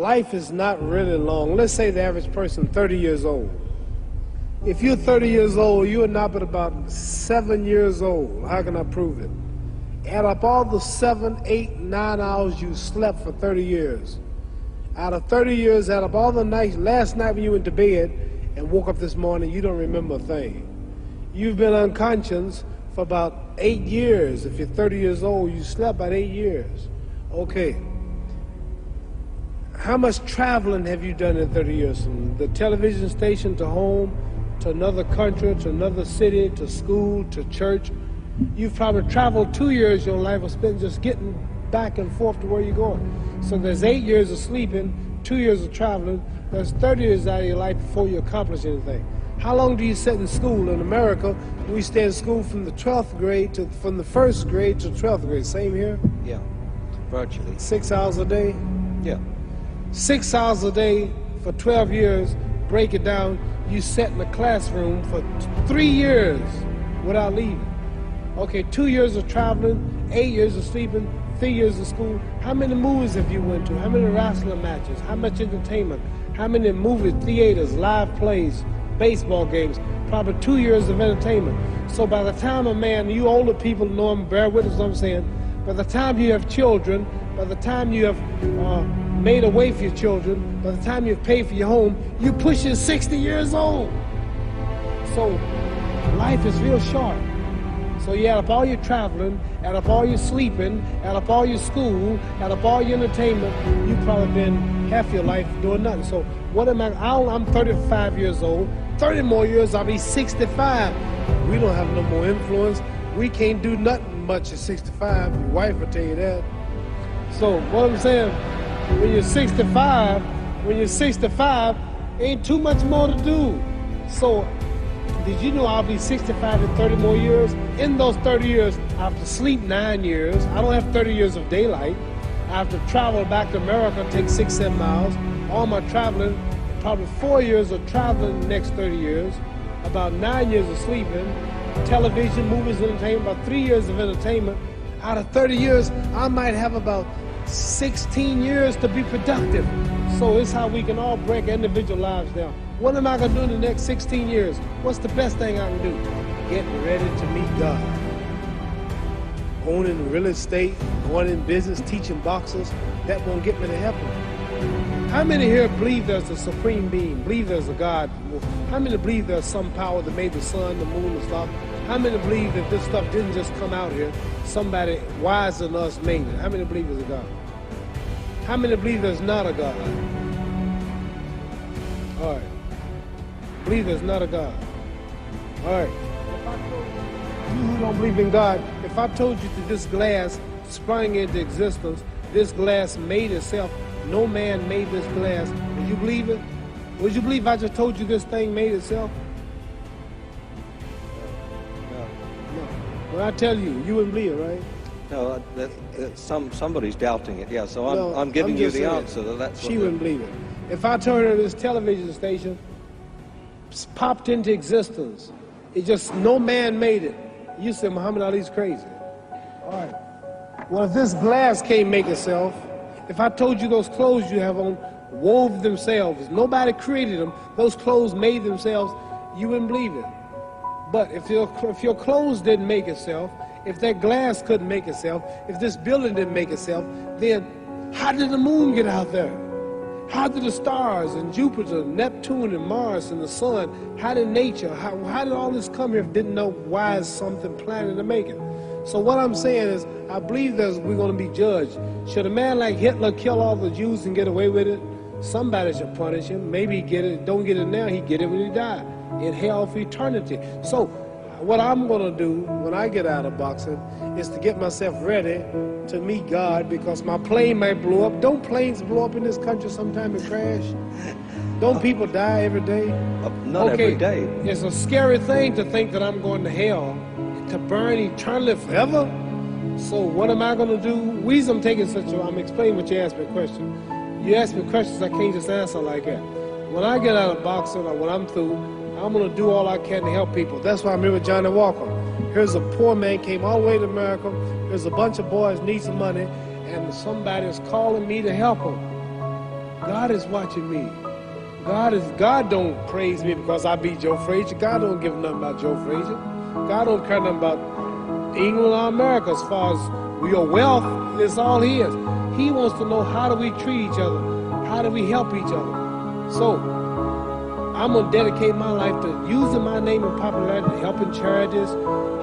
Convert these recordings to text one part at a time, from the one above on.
life is not really long. Let's say the average person 30 years old. If you're 30 years old, you are not but about 7 years old. How can I prove it? Add up all the 7, 8, 9 hours you slept for 30 years. Out of 30 years, add up all the nights, last night when you went to bed and woke up this morning, you don't remember a thing. You've been unconscious for about 8 years. If you're 30 years old, you slept about 8 years. Okay. How much traveling have you done in 30 years? From the television station to home, to another country, to another city, to school, to church. You've probably traveled 2 years your life was spent just getting back and forth to where you're going. So there's 8 years of sleeping, 2 years of traveling, there's 30 years out of your life before you accomplish anything. How long do you sit in school? In America, we stay in school from the 12th grade to, from the 1st grade to 12th grade. Same here? Yeah, virtually. 6 hours a day? Yeah. 6 hours a day for 12 years, break it down, you sat in the classroom for 3 years without leaving. Okay, 2 years of traveling, 8 years of sleeping, 3 years of school. How many movies have you went to? How many wrestling matches? How much entertainment? How many movie theaters, live plays, baseball games? Probably 2 years of entertainment. So by the time a man, you older people know him, bear witness what I'm saying, by the time you have children, by the time you have made a way for your children, by the time you've paid for your home, you're pushing 60 years old. So life is real short. So you add up all your traveling, add up all your sleeping, add up all your school, add up all your entertainment, you've probably been half your life doing nothing. So what am I'm 35 years old, 30 more years I'll be 65. We don't have no more influence. We can't do nothing much at 65. Your wife will tell you that. So what I'm saying, when you're 65, ain't too much more to do. So did you know I'll be 65 in 30 more years? In those 30 years, I have to sleep 9 years. I don't have 30 years of daylight. I have to travel back to America, take 6, 7 miles. All my traveling, probably 4 years of traveling the next 30 years, about 9 years of sleeping, television, movies, entertainment, about 3 years of entertainment. Out of 30 years, I might have about 16 years to be productive. So it's how we can all break individual lives down. What am I gonna do in the next 16 years? What's the best thing I can do? Get ready to meet God. Owning real estate, going in business, teaching boxers, that won't get me to heaven. How many here believe there's a supreme being, believe there's a God? How many believe there's some power that made the sun, the moon, the stars? How many believe that this stuff didn't just come out here? Somebody wiser than us made it. How many believe there's a God? How many believe there's not a God? All right. Believe there's not a God. All right. If I told you who don't believe in God, if I told you that this glass sprang into existence, this glass made itself, no man made this glass, would you believe it? Would you believe I just told you this thing made itself? No. When I tell you, you wouldn't believe it, right? No, somebody's doubting it, yeah, so I'm giving you the answer. That's she wouldn't believe it. If I told her this television station popped into existence, it just, no man made it, you say Muhammad Ali's crazy. All right. Well, if this glass can't make itself, if I told you those clothes you have on wove themselves, nobody created them, those clothes made themselves, you wouldn't believe it. But if your clothes didn't make itself, if that glass couldn't make itself, if this building didn't make itself, then how did the moon get out there? How did the stars and Jupiter, Neptune and Mars and the sun, how did nature, how did all this come here if didn't know why is something planning to make it? So what I'm saying is, I believe that we're going to be judged. Should a man like Hitler kill all the Jews and get away with it? Somebody should punish him. Maybe he get it, don't get it now, he get it when he died, in hell for eternity. So what I'm going to do when I get out of boxing is to get myself ready to meet God, because my plane might blow up. Don't planes blow up in this country sometime and crash? Don't people die every day? Not every day. It's a scary thing to think that I'm going to hell, to burn eternally forever. So what am I going to do? The reason I'm taking I'm explaining what you asked me a question. You ask me questions, I can't just answer like that. When I get out of boxing, or when I'm through, I'm going to do all I can to help people. That's why I'm here with Johnny Walker. Here's a poor man, came all the way to America. There's a bunch of boys need some money, and somebody is calling me to help them. God is watching me. God don't praise me because I beat Joe Frazier. God don't give nothing about Joe Frazier. God don't care nothing about England or America as far as your wealth. It's all his. He wants to know, how do we treat each other? How do we help each other? So I'm going to dedicate my life to using my name and popularity, helping charities,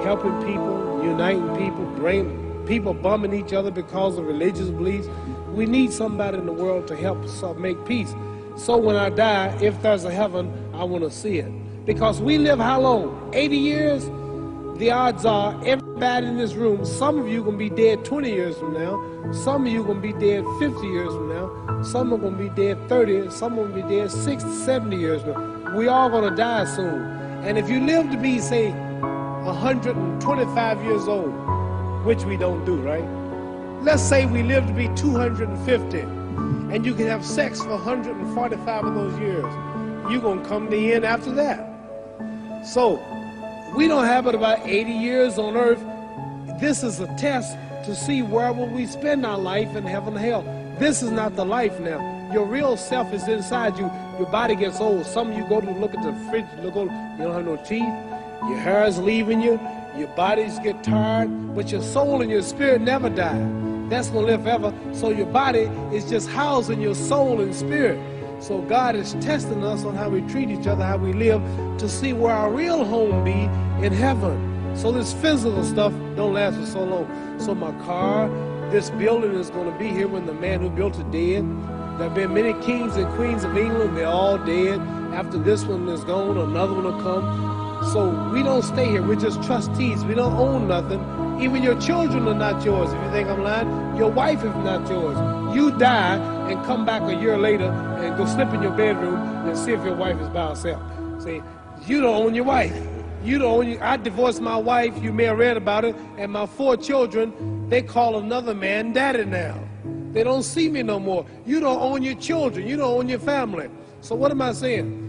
helping people, uniting people, bring people bumming each other because of religious beliefs. We need somebody in the world to help us make peace. So when I die, if there's a heaven, I want to see it. Because we live how long? 80 years? The odds are everybody in this room, some of you are going to be dead 20 years from now. Some of you are going to be dead 50 years from now. Some are going to be dead 30. Some are going to be dead 60, 70 years from now. We all going to die soon. And if you live to be, say, 125 years old, which we don't do, right? Let's say we live to be 250, and you can have sex for 145 of those years. You're going to come to the end after that. So we don't have but about 80 years on earth. This is a test to see where will we spend our life in heaven and hell. This is not the life now. Your real self is inside you. Your body gets old. Some of you go to look at the fridge, you don't have no teeth. Your hair is leaving you. Your bodies get tired. But your soul and your spirit never die. That's going to live forever. So your body is just housing your soul and spirit. So God is testing us on how we treat each other, how we live, to see where our real home be in heaven. So this physical stuff don't last for so long. So my car, this building is going to be here when the man who built it dead. There have been many kings and queens of England. They're all dead. After this one is gone, another one will come. So we don't stay here. We're just trustees. We don't own nothing. Even your children are not yours. If you think I'm lying, your wife is not yours. You die and come back a year later and go slip in your bedroom and see if your wife is by herself. See, you don't own your wife. You don't own. I divorced my wife. You may have read about it. And my 4 children, they call another man daddy now. They don't see me no more. You don't own your children. You don't own your family. So what am I saying?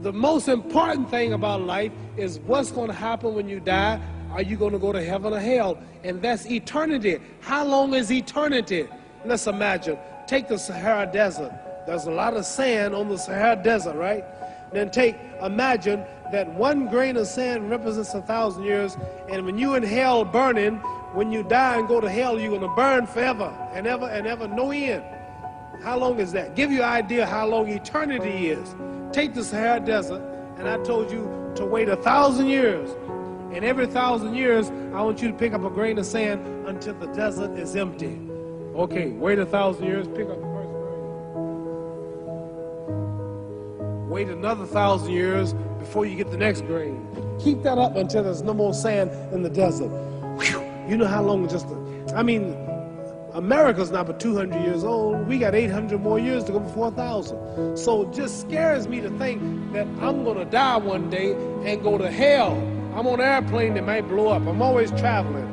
The most important thing about life is what's going to happen when you die. Are you going to go to heaven or hell? And that's eternity. How long is eternity? Let's imagine. Take the Sahara Desert. There's a lot of sand on the Sahara Desert, right? Then imagine that 1 grain of sand represents 1,000 years. And when you in hell burning, when you die and go to hell, you're going to burn forever and ever and ever, no end. How long is that? Give you an idea how long eternity is. Take the Sahara Desert, and I told you to wait 1,000 years. And every 1,000 years, I want you to pick up a grain of sand until the desert is empty. Okay, wait 1,000 years, pick up the first grain. Wait another 1,000 years before you get the next grain. Keep that up until there's no more sand in the desert. Whew. You know how long America's not but 200 years old. We got 800 more years to go before 1,000. So it just scares me to think that I'm going to die one day and go to hell. I'm on an airplane that might blow up. I'm always traveling.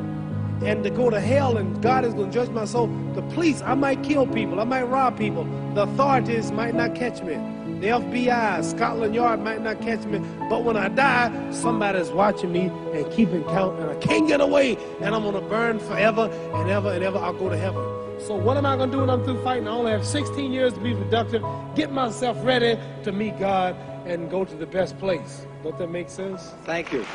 And to go to hell and God is going to judge my soul. The police, I might kill people. I might rob people. The authorities might not catch me. The FBI, Scotland Yard might not catch me. But when I die, somebody's watching me and keeping count. And I can't get away. And I'm going to burn forever and ever and ever. I'll go to heaven. So what am I going to do when I'm through fighting? I only have 16 years to be productive. Get myself ready to meet God and go to the best place. Don't that make sense? Thank you.